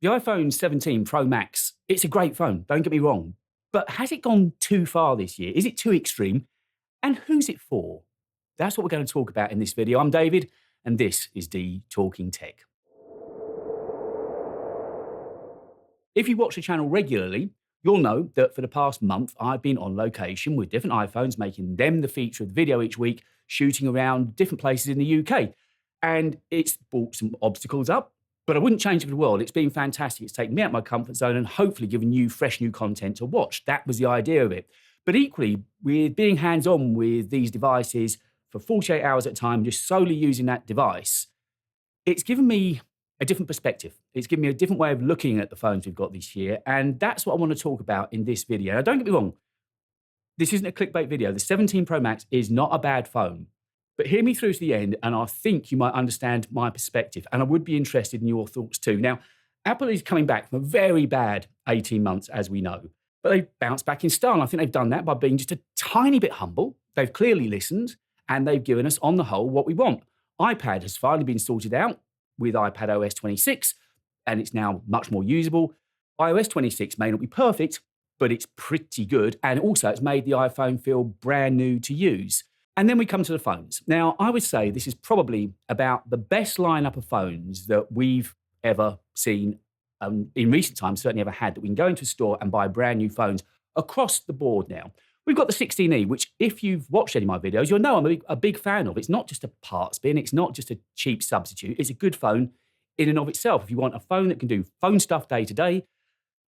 The iPhone 17 Pro Max, it's a great phone, don't get me wrong. But has it gone too far this year? Is it too extreme? And who's it for? That's what we're going to talk about in this video. I'm David, and this is D Talking Tech. If you watch the channel regularly, you'll know that for the past month, I've been on location with different iPhones, making them the feature of the video each week, shooting around different places in the UK. And it's brought some obstacles up, but I wouldn't change it for the world. It's been fantastic. It's taken me out of my comfort zone and hopefully given you fresh new content to watch. That was the idea of it. But equally, with being hands-on with these devices for 48 hours at a time, just solely using that device, it's given me a different perspective. It's given me a different way of looking at the phones we've got this year, and that's what I want to talk about in this video. Now, don't get me wrong, this isn't a clickbait video. The 17 Pro Max is not a bad phone, but hear me through to the end, and I think you might understand my perspective, and I would be interested in your thoughts too. Now, Apple is coming back from a very bad 18 months, as we know, but they've bounced back in style, and I think they've done that by being just a tiny bit humble. They've clearly listened, and they've given us, on the whole, what we want. iPad has finally been sorted out with iPadOS 26, and it's now much more usable. iOS 26 may not be perfect, but it's pretty good, and also it's made the iPhone feel brand new to use. And then we come to the phones. Now, I would say this is probably about the best lineup of phones that we've ever seen in recent times, certainly ever had, that we can go into a store and buy brand new phones across the board now. We've got the 16E, which if you've watched any of my videos, you'll know I'm a big fan of. It's not just a parts bin. It's not just a cheap substitute. It's a good phone in and of itself. If you want a phone that can do phone stuff day to day,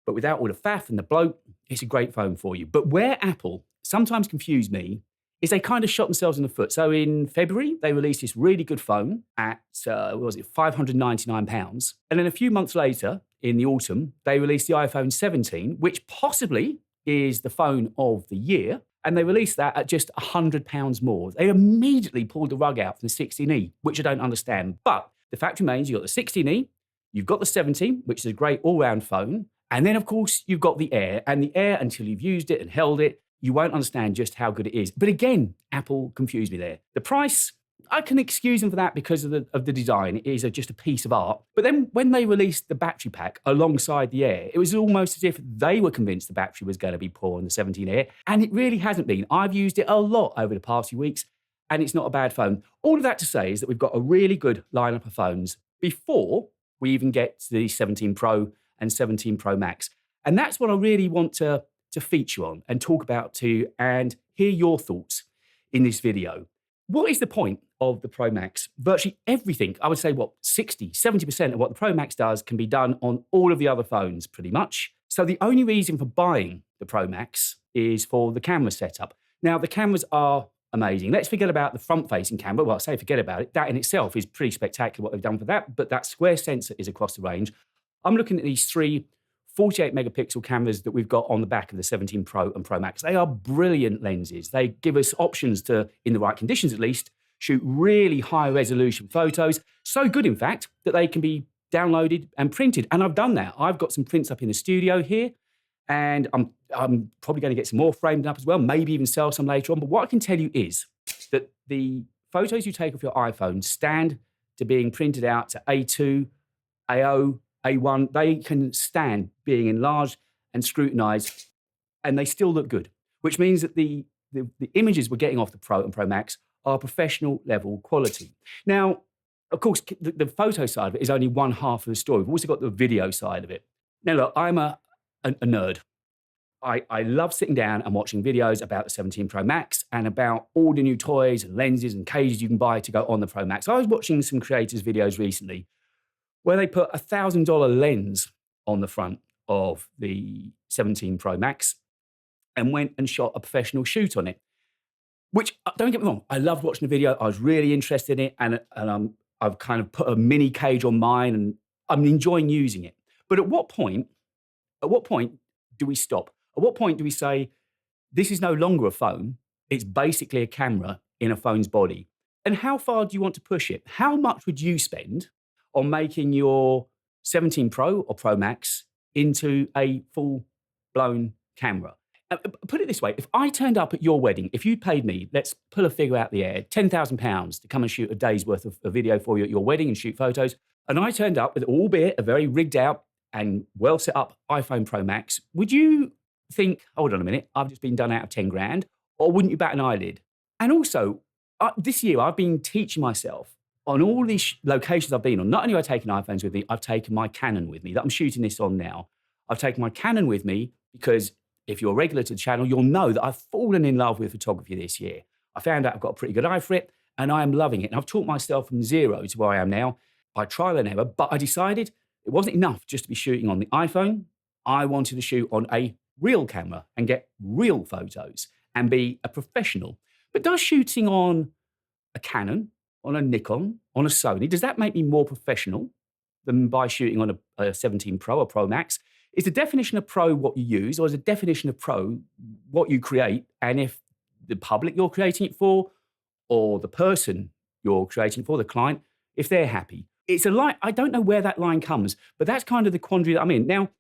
but without all the faff and the bloat, it's a great phone for you. But where Apple sometimes confuse me is they kind of shot themselves in the foot. So in February, they released this really good phone at, what was it, £599. And then a few months later, in the autumn, they released the iPhone 17, which possibly is the phone of the year. And they released that at just £100 more. They immediately pulled the rug out from the 16E, which I don't understand. But the fact remains, you've got the 16E, you've got the 17, which is a great all-round phone. And then, of course, you've got the Air. And the Air, until you've used it and held it, you won't understand just how good it is. But again, Apple confused me there. The price, I can excuse them for that because of the design. It is just a piece of art. But then when they released the battery pack alongside the Air, it was almost as if they were convinced the battery was going to be poor on the 17 Air. And it really hasn't been. I've used it a lot over the past few weeks, and it's not a bad phone. All of that to say is that we've got a really good lineup of phones before we even get to the 17 Pro and 17 Pro Max. And that's what I really want to feature on and talk about too, and hear your thoughts in this video. What is the point of the Pro Max? Virtually everything, I would say, 60, 70% of what the Pro Max does can be done on all of the other phones, pretty much. So the only reason for buying the Pro Max is for the camera setup. Now, the cameras are amazing. Let's forget about the front-facing camera. Well, I say forget about it. That in itself is pretty spectacular, what they've done for that, but that square sensor is across the range. I'm looking at these three 48 megapixel cameras that we've got on the back of the 17 Pro and Pro Max. They are brilliant lenses. They give us options to, in the right conditions at least, shoot really high resolution photos. So good, in fact, that they can be downloaded and printed. And I've done that. I've got some prints up in the studio here, and I'm probably going to get some more framed up as well, maybe even sell some later on. But what I can tell you is that the photos you take off your iPhone stand to being printed out to A2, A0, A1, they can stand being enlarged and scrutinized, and they still look good, which means that the images we're getting off the Pro and Pro Max are professional level quality. Now, of course, the photo side of it is only one half of the story. We've also got the video side of it. Now, look, I'm a nerd. I love sitting down and watching videos about the 17 Pro Max and about all the new toys and lenses and cases you can buy to go on the Pro Max. I was watching some creators' videos recently where they put a $1,000 lens on the front of the 17 Pro Max and went and shot a professional shoot on it. Which, don't get me wrong, I loved watching the video. I was really interested in it, and I've kind of put a mini cage on mine, and I'm enjoying using it. But at what point do we stop? At what point do we say, this is no longer a phone, it's basically a camera in a phone's body? And how far do you want to push it? How much would you spend on making your 17 Pro or Pro Max into a full-blown camera? Put it this way, if I turned up at your wedding, if you paid me, let's pull a figure out the air, £10,000 to come and shoot a day's worth of video for you at your wedding and shoot photos, and I turned up with, albeit a very rigged out and well set up iPhone Pro Max, would you think, hold on a minute, I've just been done out of 10 grand? Or wouldn't you bat an eyelid? And also, this year I've been teaching myself on all these locations I've been on. Not only have I taken iPhones with me, I've taken my Canon with me that I'm shooting this on now. I've taken my Canon with me because if you're a regular to the channel, you'll know that I've fallen in love with photography this year. I found out I've got a pretty good eye for it and I am loving it. And I've taught myself from zero to where I am now by trial and error, but I decided it wasn't enough just to be shooting on the iPhone. I wanted to shoot on a real camera and get real photos and be a professional. But does shooting on a Canon, on a Nikon, on a Sony, does that make me more professional than by shooting on a 17 Pro or Pro Max? Is the definition of pro what you use, or is the definition of pro what you create? And if the public you're creating it for, or the person you're creating it for, the client, if they're happy? It's a line, I don't know where that line comes, but that's kind of the quandary that I'm in. Now,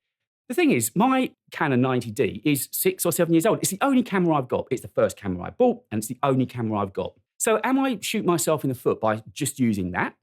the thing is, my Canon 90D is 6 or 7 years old. It's the only camera I've got. It's the first camera I bought, and it's the only camera I've got. So am I shooting myself in the foot by just using that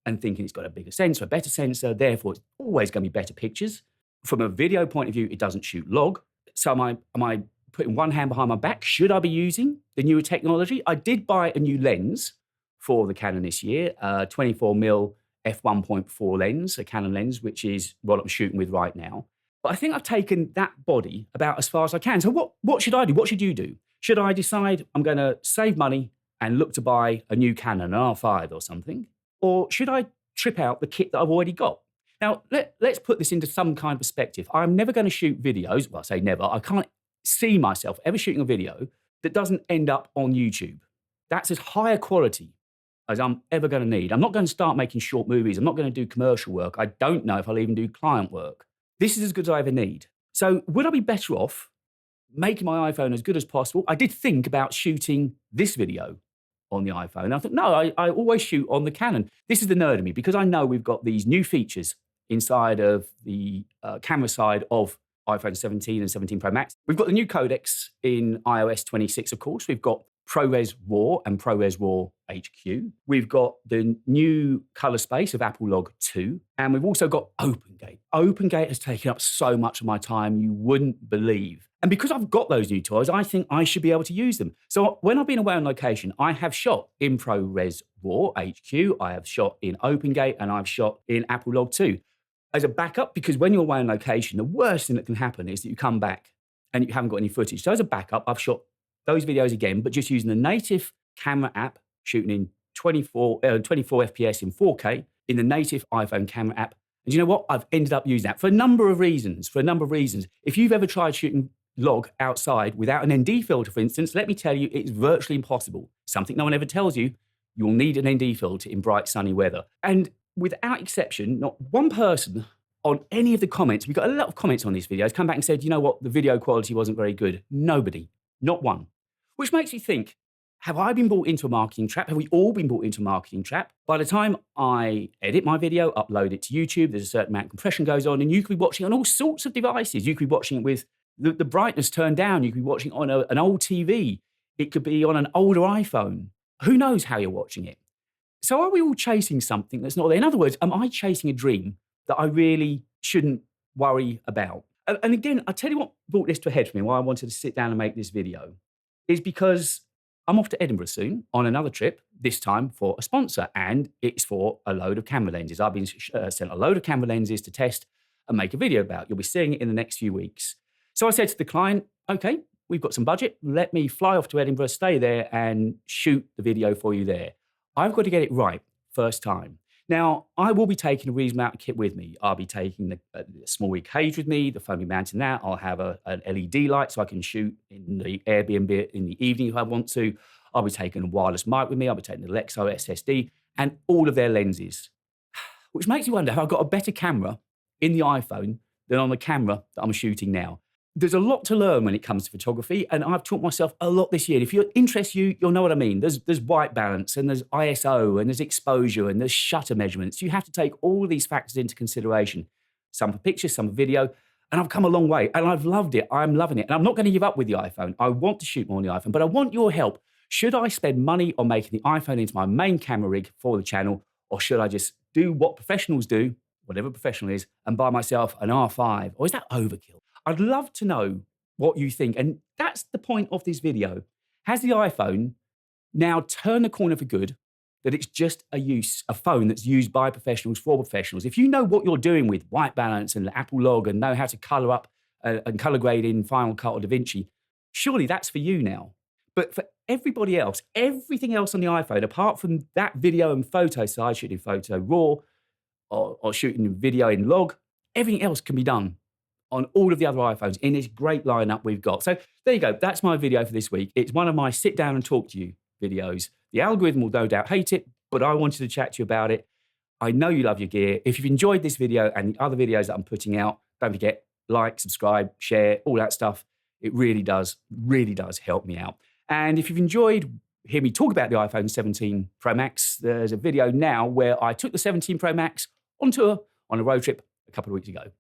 and thinking it's got a bigger sensor, a better sensor, therefore it's always going to be better pictures? From a video point of view, it doesn't shoot log. So am I putting one hand behind my back? Should I be using the newer technology? I did buy a new lens for the Canon this year, 24mm f1.4 lens, a Canon lens, which is what I'm shooting with right now. But I think I've taken that body about as far as I can. So what should I do? What should you do? Should I decide I'm going to save money and look to buy a new Canon, an R5 or something? Or should I trip out the kit that I've already got? Now, let's put this into some kind of perspective. I'm never going to shoot videos. Well, I say never. I can't see myself ever shooting a video that doesn't end up on YouTube. That's as high a quality as I'm ever going to need. I'm not going to start making short movies. I'm not going to do commercial work. I don't know if I'll even do client work. This is as good as I ever need. So would I be better off making my iPhone as good as possible? I did think about shooting this video on the iPhone. I thought, no, I always shoot on the Canon. This is the nerd of me, because I know we've got these new features inside of the camera side of iPhone 17 and 17 Pro Max. We've got the new codecs in iOS 26, of course. We've got ProRes RAW and ProRes RAW HQ. We've got the new color space of Apple Log 2. And we've also got OpenGate. OpenGate has taken up so much of my time you wouldn't believe. And because I've got those new toys, I think I should be able to use them. So when I've been away on location, I have shot in ProRes RAW HQ, I have shot in OpenGate, and I've shot in Apple Log 2. As a backup, because when you're away on location, the worst thing that can happen is that you come back and you haven't got any footage. So as a backup, I've shot those videos again, but just using the native camera app, shooting in 24 FPS in 4K in the native iPhone camera app. And you know what? I've ended up using that for a number of reasons. If you've ever tried shooting log outside without an ND filter, for instance, let me tell you, it's virtually impossible. Something no one ever tells you, you'll need an ND filter in bright sunny weather. And without exception, not one person on any of the comments, we got a lot of comments on these videos, come back and said, you know what, the video quality wasn't very good. Nobody, not one. Which makes you think, have I been brought into a marketing trap? Have we all been brought into a marketing trap? By the time I edit my video, upload it to YouTube, there's a certain amount of compression goes on, and you could be watching on all sorts of devices. You could be watching it with the brightness turned down. You could be watching on an old TV. It could be on an older iPhone. Who knows how you're watching it? So are we all chasing something that's not there? In other words, am I chasing a dream that I really shouldn't worry about? And again, I'll tell you what brought this to a head for me, why I wanted to sit down and make this video, is because I'm off to Edinburgh soon on another trip, this time for a sponsor, and it's for a load of camera lenses. I've been sent a load of camera lenses to test and make a video about. You'll be seeing it in the next few weeks. So I said to the client, okay, we've got some budget. Let me fly off to Edinburgh, stay there and shoot the video for you there. I've got to get it right first time. Now, I will be taking a reasonable amount of kit with me. I'll be taking the small rig cage with me, the phone will be mounting that. I'll have an LED light so I can shoot in the Airbnb in the evening if I want to. I'll be taking a wireless mic with me. I'll be taking the Lexo SSD and all of their lenses, which makes you wonder if I've got a better camera in the iPhone than on the camera that I'm shooting now. There's a lot to learn when it comes to photography, and I've taught myself a lot this year. If it interests you, you'll know what I mean. There's white balance, and there's ISO, and there's exposure, and there's shutter measurements. You have to take all these factors into consideration, some for pictures, some for video, and I've come a long way, and I've loved it. I'm loving it, and I'm not going to give up with the iPhone. I want to shoot more on the iPhone, but I want your help. Should I spend money on making the iPhone into my main camera rig for the channel, or should I just do what professionals do, whatever professional is, and buy myself an R5? Or is that overkill? I'd love to know what you think. And that's the point of this video. Has the iPhone now turned the corner for good, that it's just a phone that's used by professionals for professionals? If you know what you're doing with white balance and Apple Log and know how to color up and color grade in Final Cut or DaVinci, surely that's for you now. But for everybody else, everything else on the iPhone, apart from that video and photo side, shooting photo RAW or shooting video in Log, everything else can be done on all of the other iPhones in this great lineup we've got. So there you go. That's my video for this week. It's one of my sit down and talk to you videos. The algorithm will no doubt hate it, but I wanted to chat to you about it. I know you love your gear. If you've enjoyed this video and the other videos that I'm putting out, don't forget, like, subscribe, share, all that stuff. It really does help me out. And if you've enjoyed hearing me talk about the iPhone 17 Pro Max, there's a video now where I took the 17 Pro Max on tour on a road trip a couple of weeks ago.